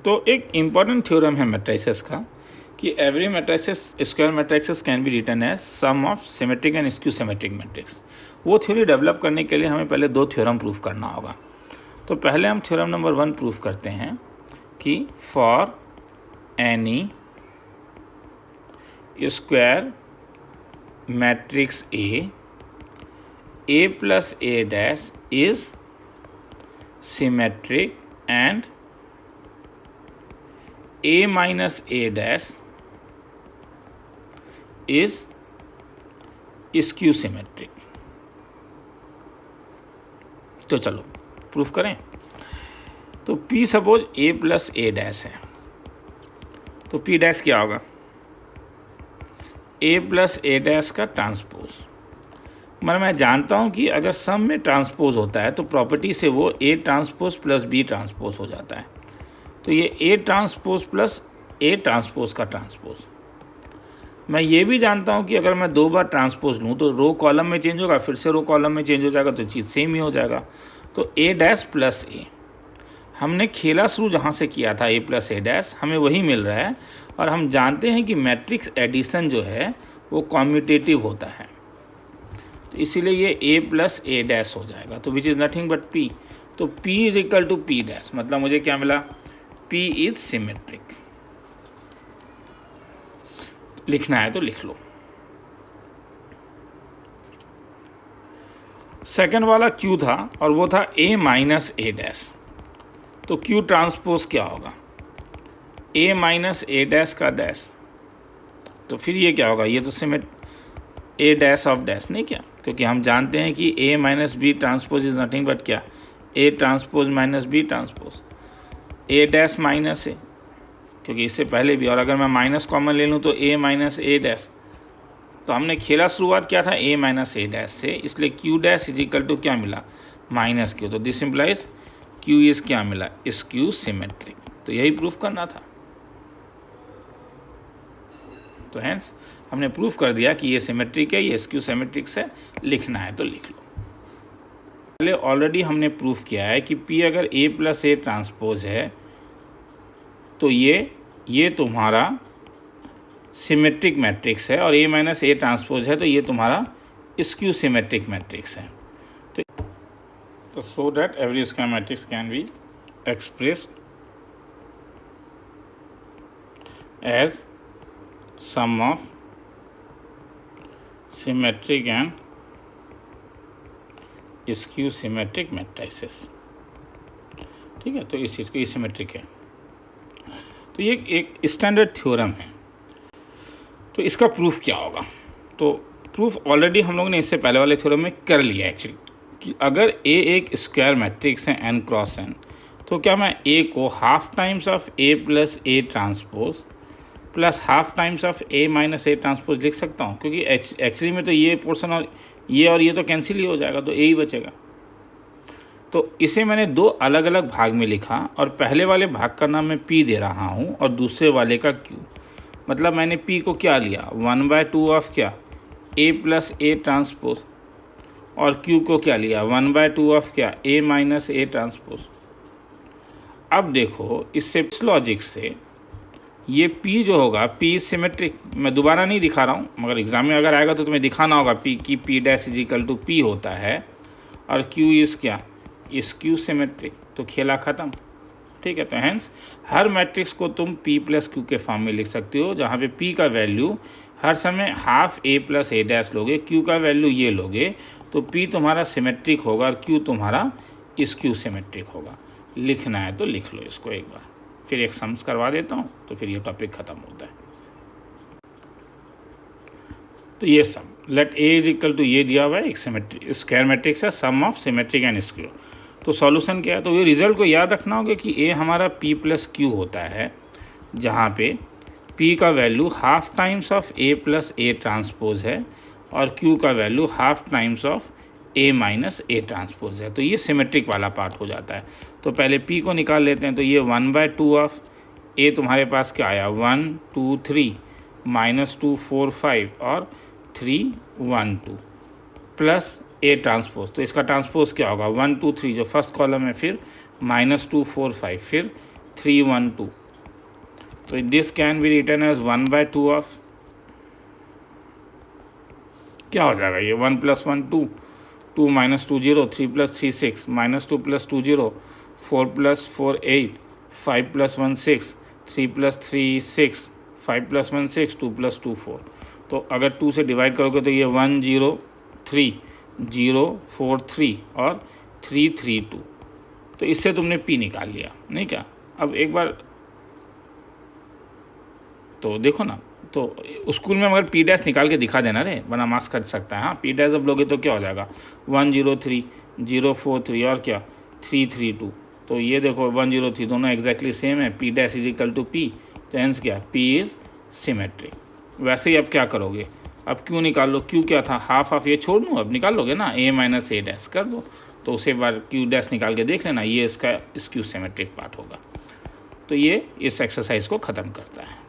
तो एक important theorem है मैट्रिसेस का कि every matrices square matrices can be written as sum of symmetric and skew symmetric matrix. वो थ्योरी डेवलप करने के लिए हमें पहले 2 थ्योरम प्रूफ करना होगा। तो पहले हम थ्योरम नंबर 1 प्रूफ करते हैं कि for N E square matrix A plus A dash is symmetric and a minus a dash is skew symmetric। तो चलो प्रूफ करें। तो P suppose a plus a dash है, तो P डैश क्या होगा? a प्लस a डैश का transpose. मतलब मैं जानता हूं कि अगर सम में ट्रांसपोज होता है तो प्रॉपर्टी से वो a transpose plus b transpose हो जाता है। तो ये A transpose plus A transpose का ट्रांसपोज। मैं ये भी जानता हूँ कि अगर मैं 2 बार ट्रांसपोज लूँ तो रो कॉलम में चेंज होगा, फिर से रो कॉलम में चेंज हो जाएगा, तो चीज़ सेम ही हो जाएगा। तो ए डैश प्लस ए, हमने खेला शुरू जहाँ से किया था ए प्लस ए डैश, हमें वही मिल रहा है। और हम जानते हैं कि मैट्रिक्स एडिशन जो है वो कॉम्यूटेटिव होता है, तो इसीलिए ये ए प्लस ए डैश हो जाएगा। तो which is nothing but P. तो P is equal to P dash, मतलब मुझे क्या मिला? P is symmetric. लिखना है तो लिख लो। सेकंड वाला Q था और वो था A माइनस ए डैश। तो Q ट्रांसपोज क्या होगा? A माइनस ए डैश का डैश। तो फिर ये क्या होगा? ये तो A डैश ऑफ डैश नहीं क्या, क्योंकि हम जानते हैं कि A minus B transpose is nothing but क्या? A transpose minus B transpose. A dash minus A, क्योंकि इससे पहले भी, और अगर मैं माइनस कॉमन ले लूँ तो ए माइनस ए डैश। तो हमने खेला शुरुआत किया था ए माइनस ए डैश से, इसलिए Q dash is equal to क्या मिला? Minus Q. तो दिस इम्प्लाइज क्यू इज क्या मिला? Skew symmetric. तो यही प्रूफ करना था। तो हेंस हमने प्रूफ कर दिया कि ये सिमेट्रिक है, ये स्क्यू सिमेट्रिक है। लिखना है तो लिख लो। पहले ऑलरेडी हमने प्रूफ किया है कि P अगर A प्लस ए ट्रांसपोज है तो ये तुम्हारा सिमेट्रिक मैट्रिक्स है, और A माइनस ए ट्रांसपोज है तो ये तुम्हारा स्क्यू सिमेट्रिक मैट्रिक्स है। तो so that every square matrix can be expressed as sum of symmetric and skew symmetric matrices. ठीक है, तो इस चीज़ को सिमेट्रिक है। तो ये एक स्टैंडर्ड थ्योरम है। तो इसका प्रूफ क्या होगा? तो प्रूफ ऑलरेडी हम लोगों ने इससे पहले वाले थ्योरम में कर लिया एक्चुअली, कि अगर ए एक स्क्वायर मैट्रिक्स है n क्रॉस n, तो क्या मैं ए को half times of A plus A transpose plus half times of A minus A transpose लिख सकता हूँ? क्योंकि एक्चुअली में तो ये पोर्शन और ये तो कैंसिल ही हो जाएगा, तो ए ही बचेगा। तो इसे मैंने 2 अलग अलग भाग में लिखा, और पहले वाले भाग का नाम मैं P दे रहा हूँ और दूसरे वाले का Q। मतलब मैंने P को क्या लिया? 1/2 ऑफ क्या? A प्लस ए ट्रांसपोज, और Q को क्या लिया? 1/2 ऑफ क्या? A minus A transpose. अब देखो, इससे इस लॉजिक से ये P जो होगा, P सिमेट्रिक। मैं दोबारा नहीं दिखा रहा हूँ, मगर एग्जाम में अगर आएगा तो तुम्हें दिखाना होगा P की P dash is equal to P होता है, और Q इज़ क्या? Skew symmetric. तो खेला ख़त्म। ठीक है, तो हेंस हर मैट्रिक्स को तुम P प्लस Q के फॉर्म में लिख सकते हो, जहाँ पे P का वैल्यू हर समय half A plus A dash लोगे, Q का वैल्यू ये लोगे, तो P तुम्हारा सिमेट्रिक होगा और Q तुम्हारा स्क्यू सिमेट्रिक होगा। लिखना है तो लिख लो इसको एक बार, फिर एक सम्स करवा देता हूँ, तो फिर ये टॉपिक ख़त्म होता है। तो ये sum let A is equal to ये दिया हुआ है, एक सिमेट्रिक स्क्वायर मैट्रिक्स है, sum of symmetric and skew. तो सॉल्यूशन क्या है? तो ये रिजल्ट को याद रखना होगा कि ए हमारा P प्लस क्यू होता है, जहाँ पे P का value half times of A plus A transpose है और Q का value half times of A minus A transpose है। तो ये सिमेट्रिक वाला पार्ट हो जाता है। तो पहले P को निकाल लेते हैं। तो ये 1/2 ऑफ A तुम्हारे पास क्या आया? 1 2 3 -2 4 5 और 3 1 2 प्लस A ट्रांसपोज। तो इसका ट्रांसपोज क्या होगा? 1 2 3 जो फर्स्ट कॉलम है, फिर -2 4 5, फिर 3 1 2, तो this can be return as 1/2 of, क्या हो जाएगा ये 1 + 1 2, 2 - 2 0, 3 + 3 6, -2 + 2 0, 4 + 4 8, 5 + 1 6, 3 + 3 6, 5 + 1 6, 2 + 2 4। तो अगर 2 से डिवाइड करोगे तो ये 1 0 3 0 4 3 और 3 3 2। तो इससे तुमने P निकाल लिया, नहीं क्या? अब एक बार तो देखो ना, तो स्कूल में मगर P' निकाल के दिखा देना रे, वरना मार्क्स कट सकता है। हाँ, P' अब लोगे तो क्या हो जाएगा 1 0 3 0 4 3 और क्या 3 3 2। तो ये देखो 1 0 3 दोनों एग्जैक्टली सेम है, P' = P, तो हेंस क्या P इज़ सिमेट्रिक। वैसे ही अब क्या करोगे, अब Q निकाल लो। Q क्या था, हाफ ये छोड़ दूँ, अब निकाल लोगे ना, A - A' कर दो, तो उसे बार Q' निकाल के देख लेना, ये इसका स्क्यू सिमेट्रिक पार्ट होगा। तो ये इस एक्सरसाइज को ख़त्म करता है।